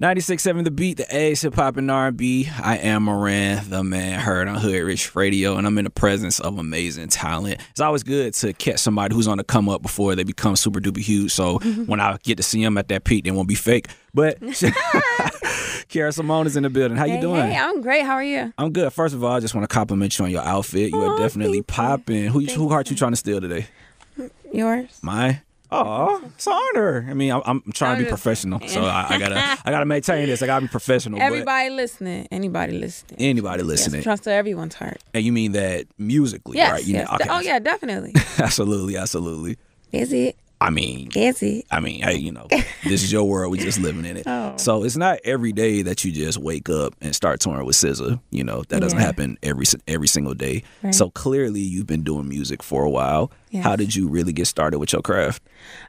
96.7 The Beat, the A's, hip hop and R&B. I am Moran, the man heard on Hood Rich Radio, and I'm in the presence of amazing talent. It's always good to catch somebody who's on the come up before they become super duper huge. So when I get to see them at that peak, they won't be fake. But Kiara Simone is in the building. How you doing? Hey, I'm great. How are you? I'm good. First of all, I just want to compliment you on your outfit. You are definitely popping. Who heart you trying to steal today? Yours. Mine. Oh, it's an honor. I mean, I'm trying to be professional, so I gotta maintain this. I gotta be professional. Everybody listening, anybody listening, listening. Yes, trust to everyone's heart. And you mean that musically, yes, right? Yes. Okay. Oh yeah, definitely. Absolutely. Is it? I mean, hey, this is your world. We just living in it. Oh. So it's not every day that you just wake up and start touring with SZA. That doesn't happen every single day. Right. So clearly you've been doing music for a while. Yes. How did you really get started with your craft?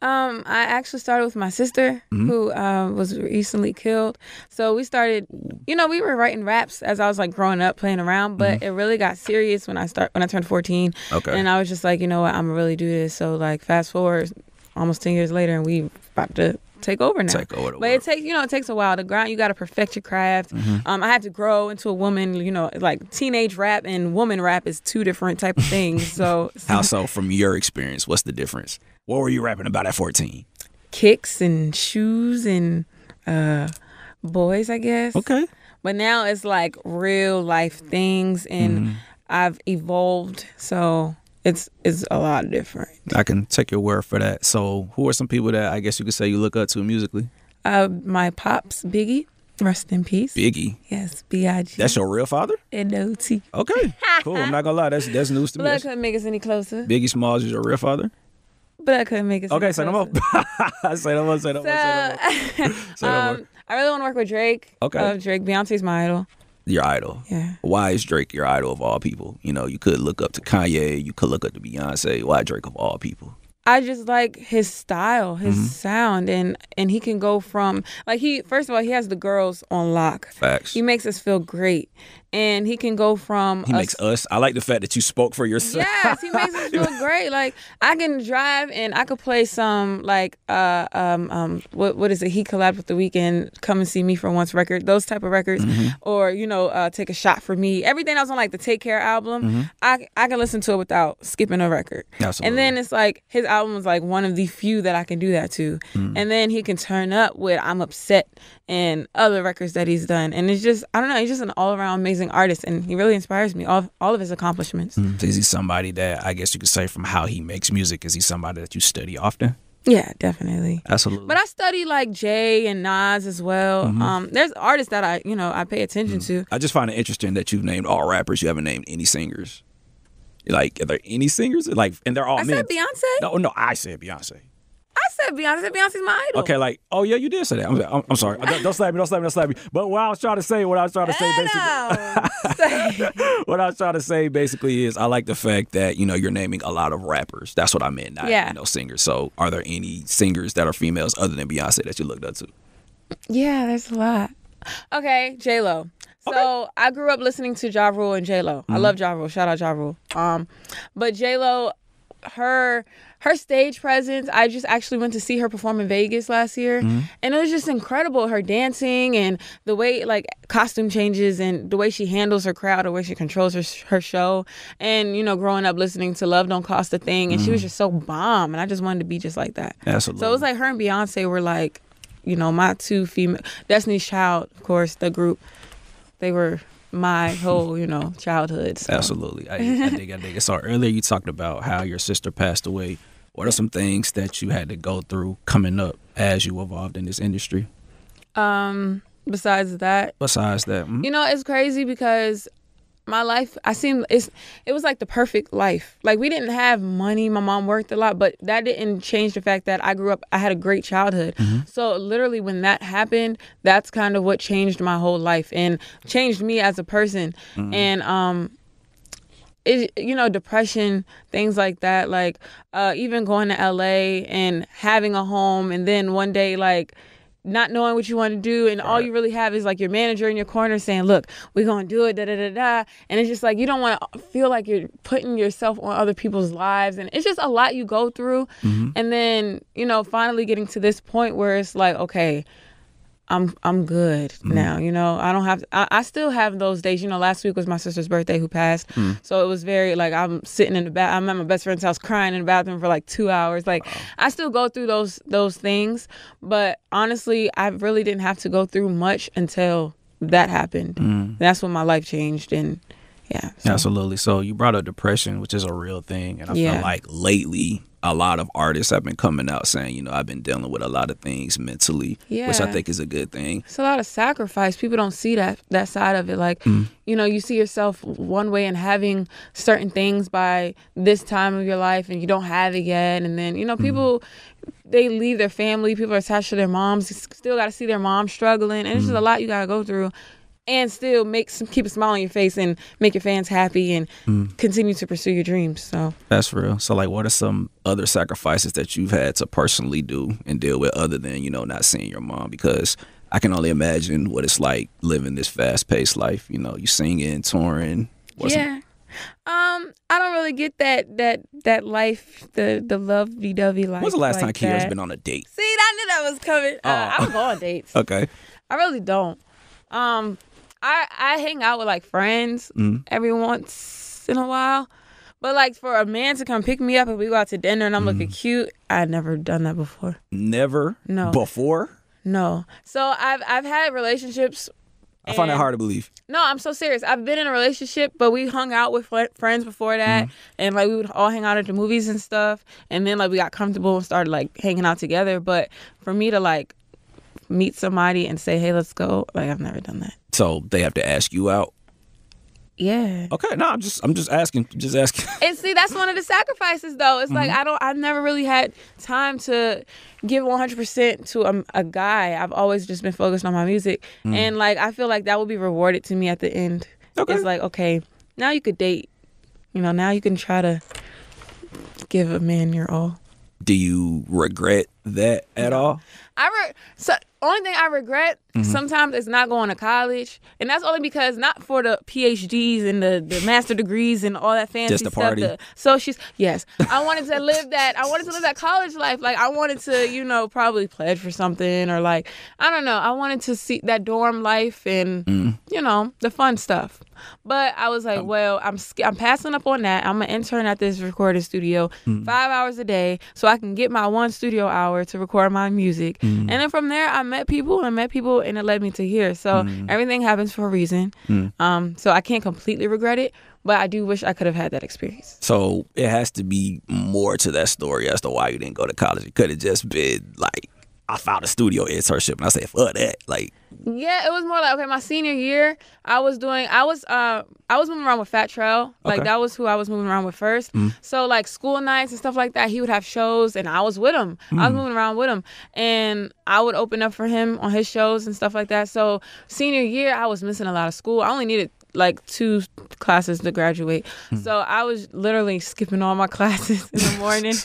I actually started with my sister, who was recently killed. So we started, we were writing raps as I was like growing up, playing around, but it really got serious when I turned 14. Okay. And I was just like, you know what, I'm gonna really do this. So like fast forward almost 10 years later and we about to take over now. But it takes a while to grind. You got to perfect your craft. I had to grow into a woman, like teenage rap and woman rap is two different type of things. So how so from your experience, what's the difference? What were you rapping about at 14? Kicks and shoes and boys, I guess. Okay. But now it's like real life things and I've evolved. So it's a lot different. I can take your word for that. So who are some people that I guess you could say you look up to musically? My pops, Biggie. Rest in peace. Biggie. Yes, B.I.G. That's your real father? N.O.T. Okay, cool. I'm not gonna lie, that's news to me. Blood couldn't make us any closer. Biggie Smalls is your real father? Blood couldn't make us any closer. Say no more. Say no more. I really want to work with Drake. Okay. Drake, Beyonce's my idol. Your idol. Yeah. Why is Drake your idol of all people? You could look up to Kanye, you could look up to Beyonce. Why Drake of all people? I just like his style, his sound, and he can go from first of all, he has the girls on lock. Facts. He makes us feel great. And he can go from makes us. I like the fact that you spoke for yourself. Yes, he makes us feel great. Like I can drive and I could play some what is it? He collabed with The Weeknd, Come and See Me for Once record, those type of records, or Take a Shot for Me. Everything that was on like the Take Care album, I can listen to it without skipping a record. Absolutely. And then it's like his album is like one of the few that I can do that to. And then he can turn up with I'm Upset and other records that he's done, and it's just he's just an all around amazing artist, and he really inspires me. All of his accomplishments. Is he somebody that I guess you could say from how he makes music? Is he somebody that you study often? Yeah, definitely. Absolutely. But I study like Jay and Nas as well. There's artists that I pay attention to. I just find it interesting that you've named all rappers. You haven't named any singers. Like, are there any singers? Like, and they're all men. I said Beyonce. No, I said Beyonce. I said Beyonce. Beyonce's my idol. Okay, oh yeah, you did say that. I'm sorry. Don't slap me. But what I was trying to say basically is I like the fact that you're naming a lot of rappers. That's what I meant, not singers. So are there any singers that are females other than Beyonce that you looked up to? Yeah, there's a lot. Okay, J-Lo. So I grew up listening to Ja Rule and J-Lo. I love Ja Rule. Shout out Ja Rule. But J-Lo, her stage presence, I just actually went to see her perform in Vegas last year, and it was just incredible. Her dancing and the way like costume changes and the way she handles her crowd, the way she controls her show, and growing up listening to Love Don't Cost a Thing, and she was just so bomb, and I just wanted to be just like that. Absolutely. So it was like her and Beyonce were like, my two female, Destiny's Child, of course, the group, they were my whole, childhood. So. Absolutely. I dig it. So earlier you talked about how your sister passed away. What are some things that you had to go through coming up as you evolved in this industry? Besides that, it's crazy because my life, it was like the perfect life. Like we didn't have money. My mom worked a lot, but that didn't change the fact that I grew up, I had a great childhood. So literally when that happened, that's kind of what changed my whole life and changed me as a person. And, depression, things like that, like even going to LA and having a home and then one day like not knowing what you want to do and all you really have is like your manager in your corner saying, look, we're going to do it, da-da-da-da. And it's just like you don't want to feel like you're putting yourself on other people's lives. And it's just a lot you go through. And then, finally getting to this point where it's like, okay, I'm good now. You know, I don't have. I still have those days. You know, last week was my sister's birthday who passed, so it was very like I'm sitting in the bath. I'm at my best friend's house crying in the bathroom for like 2 hours. Like I still go through those things, but honestly, I really didn't have to go through much until that happened. That's when my life changed, and yeah. So. Absolutely. So you brought up depression, which is a real thing, and I feel like lately a lot of artists have been coming out saying, you know, I've been dealing with a lot of things mentally, which I think is a good thing. It's a lot of sacrifice. People don't see that side of it. Like, you know, you see yourself one way and having certain things by this time of your life and you don't have it yet. And then, you know, people, they leave their family. People are attached to their moms. Still got to see their mom struggling. And it's just a lot you got to go through. And still keep a smile on your face and make your fans happy and continue to pursue your dreams. So that's real. So like, what are some other sacrifices that you've had to personally do and deal with other than, you know, not seeing your mom? Because I can only imagine what it's like living this fast-paced life. You know, you singing, touring. I don't really get that life, the lovey-dovey life. When's the last time like Kiara's been on a date? See, I knew that was coming. I don't go on dates. Okay. I really don't. I hang out with like friends every once in a while, but like for a man to come pick me up and we go out to dinner and I'm looking cute, I've never done that before. Never? No. Before? No. So I've had relationships. I find that hard to believe. No, I'm so serious. I've been in a relationship, but we hung out with friends before that, and like we would all hang out at the movies and stuff, and then like we got comfortable and started like hanging out together. But for me to like meet somebody and say, hey, let's go, like I've never done that. So they have to ask you out? Yeah. Okay, no, I'm just asking. And see, that's one of the sacrifices though. It's like I've never really had time to give 100% to a guy. I've always just been focused on my music. And like I feel like that will be rewarded to me at the end. Okay. It's like, okay, now you could date. You know, now you can try to give a man your all. Do you regret that at all? Only thing I regret sometimes is not going to college, and that's only because not for the PhDs and the master degrees and all that fancy just the stuff. party. Yes, I wanted to live that. I wanted to live that college life. Like I wanted to, you know, probably pledge for something or like I don't know. I wanted to see that dorm life and you know the fun stuff. But I was like, well, I'm passing up on that. I'm an intern at this recording studio, 5 hours a day, so I can get my 1 studio hour to record my music. And then from there, I met people, and it led me to here. So everything happens for a reason. So I can't completely regret it, but I do wish I could have had that experience. So it has to be more to that story as to why you didn't go to college. It could have just been like, I found a studio internship, and I said, fuck that. Like, yeah, it was more like, okay, my senior year, I was moving around with Fat Trell. Like, that was who I was moving around with first. So, like, school nights and stuff like that, he would have shows, and I was with him. I was moving around with him, and I would open up for him on his shows and stuff like that. So, senior year, I was missing a lot of school. I only needed like 2 classes to graduate. So I was literally skipping all my classes in the morning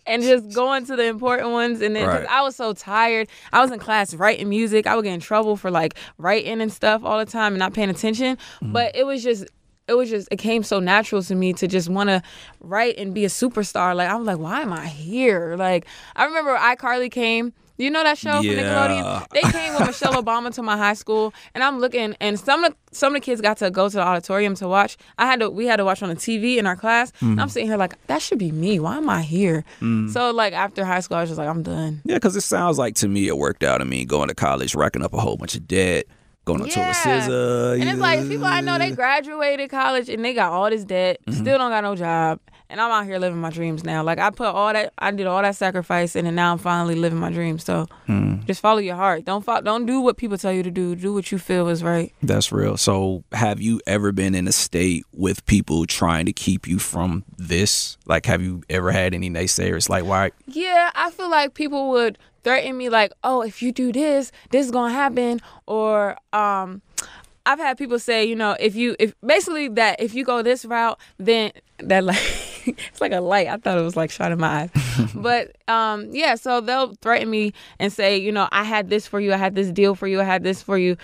and just going to the important ones. And then because I was so tired, I was in class writing music. I would get in trouble for like writing and stuff all the time and not paying attention. But it came so natural to me to just want to write and be a superstar. Like I was like, why am I here? Like I remember iCarly came. You know that show from Nickelodeon? They came with Michelle Obama to my high school, and I'm looking, and some of the kids got to go to the auditorium to watch. We had to watch on the TV in our class. And I'm sitting here like, that should be me. Why am I here? So like after high school, I was just like, I'm done. Yeah, because it sounds like to me it worked out. I mean, going to college, racking up a whole bunch of debt, going on tour with SZA. And it's like people I know, they graduated college and they got all this debt, still don't got no job. And I'm out here living my dreams now. Like I did all that sacrifice, and then now I'm finally living my dreams. So just follow your heart. Don't do what people tell you to do. Do what you feel is right. That's real. So have you ever been in a state with people trying to keep you from this? Like, have you ever had any naysayers? Like, why? Yeah, I feel like people would threaten me like, oh, if you do this is gonna happen. Or I've had people say, you know, if you go this route, then that like it's like a light. I thought it was like shot in my eyes. But so they'll threaten me and say, you know, I had this for you, I had this deal for you, I had this for you.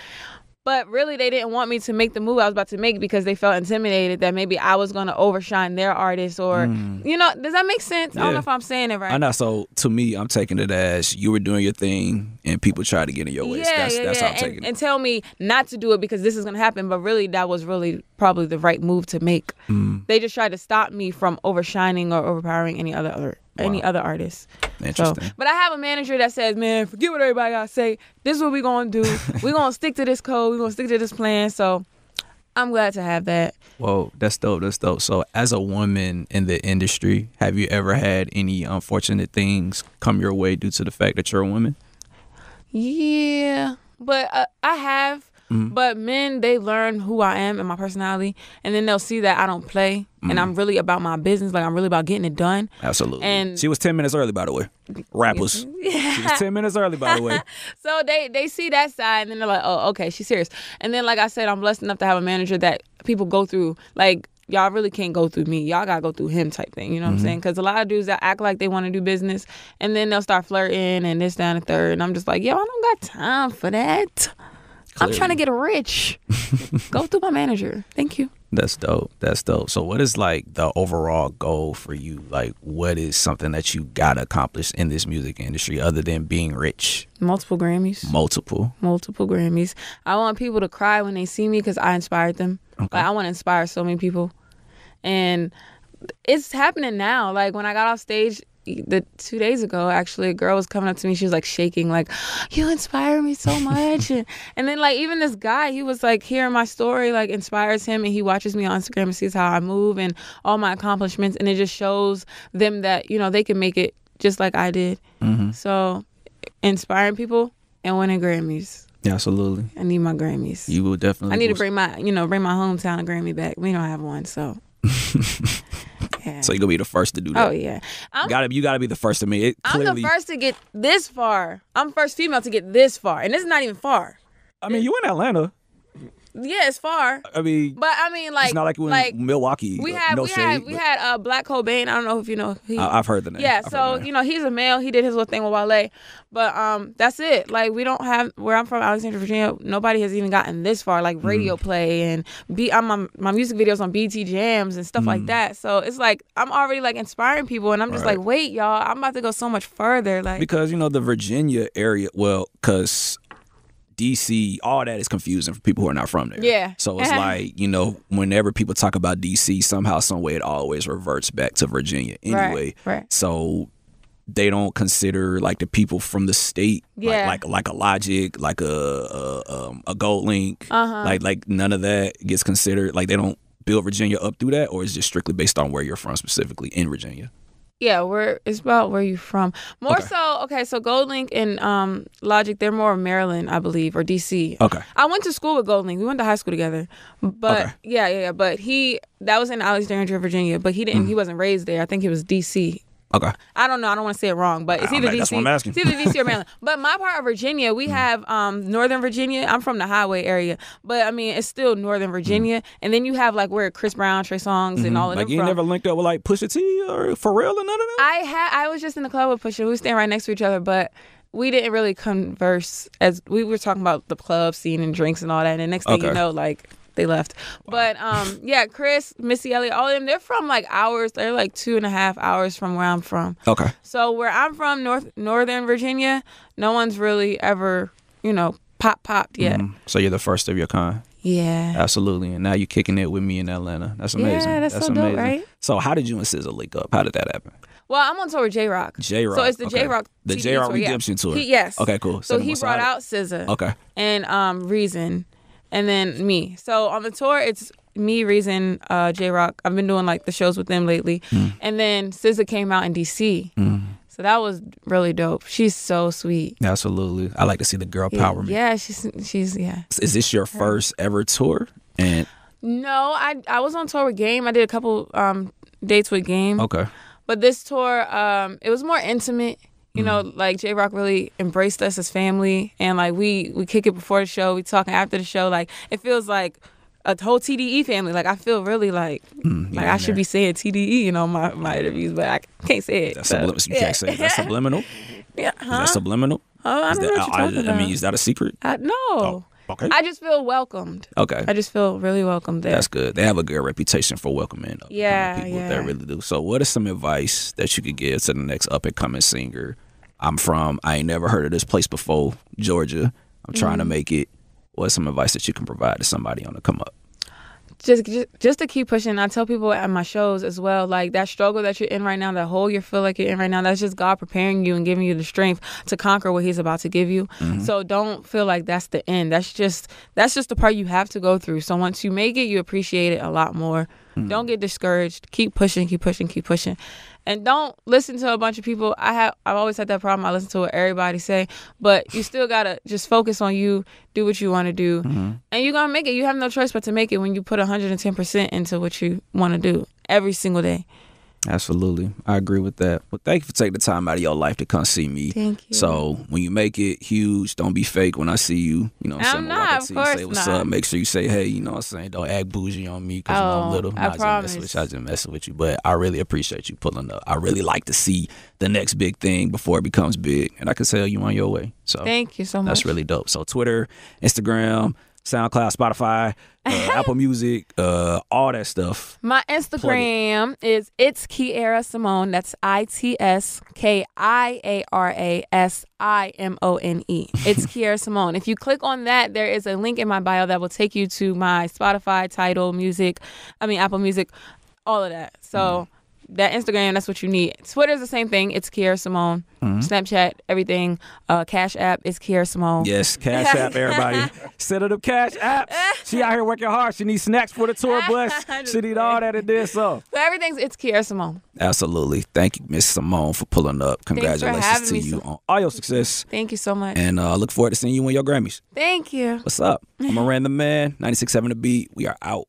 But really, they didn't want me to make the move I was about to make because they felt intimidated that maybe I was going to overshine their artist or, does that make sense? Yeah. I don't know if I'm saying it right. I know. So to me, I'm taking it as you were doing your thing and people try to get in your way. That's how I'm taking it. And tell me not to do it because this is going to happen. But really, that was really probably the right move to make. They just tried to stop me from overshining or overpowering any other artist. Interesting. So, but I have a manager that says, man, forget what everybody got to say. This is what we're going to do. We're going to stick to this code. We're going to stick to this plan. So I'm glad to have that. Whoa, that's dope. That's dope. So as a woman in the industry, have you ever had any unfortunate things come your way due to the fact that you're a woman? Yeah, but I have. But men, they learn who I am and my personality, and then they'll see that I don't play, and I'm really about my business. Like, I'm really about getting it done. Absolutely. And she was 10 minutes early, by the way. Rappers. Yeah. She was 10 minutes early, by the way. So they see that side, and then they're like, oh, okay, she's serious. And then, like I said, I'm blessed enough to have a manager that people go through. Like, y'all really can't go through me. Y'all got to go through him type thing. You know what I'm saying? Because a lot of dudes that act like they want to do business, and then they'll start flirting and this, that, and the third. And I'm just like, yo, I don't got time for that. Clearly. I'm trying to get rich. Go through my manager. Thank you. That's dope. That's dope. So what is like the overall goal for you? Like, what is something that you got to accomplish in this music industry other than being rich? Multiple Grammys. Multiple Grammys. I want people to cry when they see me because I inspired them. Okay. Like, I want to inspire so many people. And it's happening now. Like, when I got off stage 2 days ago, actually, a girl was coming up to me. She was like shaking, like, you inspire me so much. and then, like, even this guy, he was like, hearing my story, like, inspires him, and he watches me on Instagram and sees how I move and all my accomplishments, and it just shows them that, you know, they can make it just like I did. So inspiring people and winning Grammys. Yeah, absolutely. I need my Grammys. You will definitely. I need to bring my hometown a Grammy back. We don't have one, so. Yeah. So you're gonna be the first to do that. Oh yeah, you gotta be the first to me. I'm the first to get this far. I'm first female to get this far, and this is not even far. I mean, you in Atlanta. Yeah, it's far. I mean, like, it's not like you in Milwaukee. We had Black Cobain. I don't know if you know. I've heard the name. Yeah, so you know he's a male. He did his little thing with Wale, but that's it. Like, we don't have, where I'm from, Alexandria, Virginia. Nobody has even gotten this far. Like, radio play and my music videos on BT Jams and stuff like that. So it's like I'm already like inspiring people, and I'm just like, wait, y'all, I'm about to go so much further. Like, because you know the Virginia area, because DC, all that is confusing for people who are not from there. Yeah. So it's like, you know, whenever people talk about DC, somehow, some way, it always reverts back to Virginia anyway. Right. So they don't consider like the people from the state, like a Logic, like a Gold Link, like none of that gets considered. Like, they don't build Virginia up through that, or it's just strictly based on where you're from specifically in Virginia. Yeah, it's about where you're from. So Gold Link and Logic, they're more Maryland, I believe, or DC. Okay. I went to school with Gold Link. We went to high school together. But yeah. But that was in Alexandria, Virginia. But he wasn't raised there. I think he was DC. Okay. I don't know. I don't want to say it wrong, but it's either DC. That's what I'm asking. It's either DC or Maryland. But my part of Virginia, we have Northern Virginia. I'm from the highway area, but I mean it's still Northern Virginia. And then you have like where Chris Brown, Trey Songz, and all of them. Like, you never linked up with like Pusha T or Pharrell or none of that? I was just in the club with Pusha. We were staying right next to each other, but we didn't really converse, as we were talking about the club scene and drinks and all that. And the next thing you know, like, they left. Wow. But Chris, Missy Elliott, all of them, they're from like hours. They're like 2.5 hours from where I'm from. Okay. So where I'm from, Northern Virginia, no one's really ever, popped yet. So you're the first of your kind. Yeah. Absolutely. And now you're kicking it with me in Atlanta. That's amazing. Yeah, that's so amazing. dope, right? So how did you and SZA link up? How did that happen? Well, I'm on tour with J-Rock. J-Rock. So it's the J-Rock The TV J-Rock tour, Redemption tour. Yes. Okay, cool. So he brought out SZA. Okay. And Reason. And then me. So on the tour, it's me, Reason, J-Rock. I've been doing like the shows with them lately. And then SZA came out in DC. So that was really dope. She's so sweet. Absolutely. I like to see the girl power. Yeah, she's Is this your first ever tour? And no, I was on tour with Game. I did a couple dates with Game. Okay. But this tour, it was more intimate. You know, like J-Rock really embraced us as family, and like we kick it before the show, we talking after the show. Like, it feels like a whole TDE family. Like, I feel really like I should be saying TDE, my interviews, but I can't say it. That's subliminal. You can't say it. That's subliminal. Yeah, Is that subliminal? I don't know what you're talking about. I mean, is that a secret? No. Okay. I just feel welcomed. Okay. I just feel really welcomed there. That's good. They have a good reputation for welcoming Yeah, people. yeah. They really do. So what is some advice that you could give to the next up-and-coming singer? I ain't never heard of this place before, Georgia. I'm trying to make it. What's some advice that you can provide to somebody on the come up? Just to keep pushing. I tell people at my shows as well, like that struggle that you're in right now, that hole you feel like you're in right now, that's just God preparing you and giving you the strength to conquer what he's about to give you. So don't feel like that's the end. That's just the part you have to go through. So once you make it, you appreciate it a lot more. Don't get discouraged. Keep pushing, keep pushing, keep pushing. And don't listen to a bunch of people. I've always had that problem. I listen to what everybody say, but you still gotta just focus on you, do what you want to do, and you're gonna make it. You have no choice but to make it when you put 110% into what you want to do every single day. Absolutely. I agree with that. Well, thank you for taking the time out of your life to come see me. Thank you. So when you make it huge, don't be fake when I see you. You know what I'm saying? not, Walk up of to you, say course what's not. up. Make sure you say, hey, you know what I'm saying? Don't act bougie on me because I'm little. I promise. I just messing with you. But I really appreciate you pulling up. I really like to see the next big thing before it becomes big. And I can tell you on your way. So Thank you so much. that's really dope. So Twitter, Instagram, SoundCloud, Spotify, Apple Music, all that stuff. My Instagram is It's Kiara Simone. That's ITSKIARASIMONE. It's Kiara Simone. If you click on that, there is a link in my bio that will take you to my Spotify, Apple Music, all of that. So that Instagram, that's what you need. Twitter is the same thing. It's Kiara Simone. Snapchat, everything. Cash App is Kiara Simone. Yes, Cash App, everybody. Send her the Cash Apps. She out here working hard. She needs snacks for the tour bus. She need all that and this. So everything's It's Kiara Simone. Absolutely. Thank you, Miss Simone, for pulling up. Congratulations to you on all your success. Thank you so much. And look forward to seeing you win your Grammys. Thank you. What's up? I'm Moran the Man, 96.7 The Beat. We are out.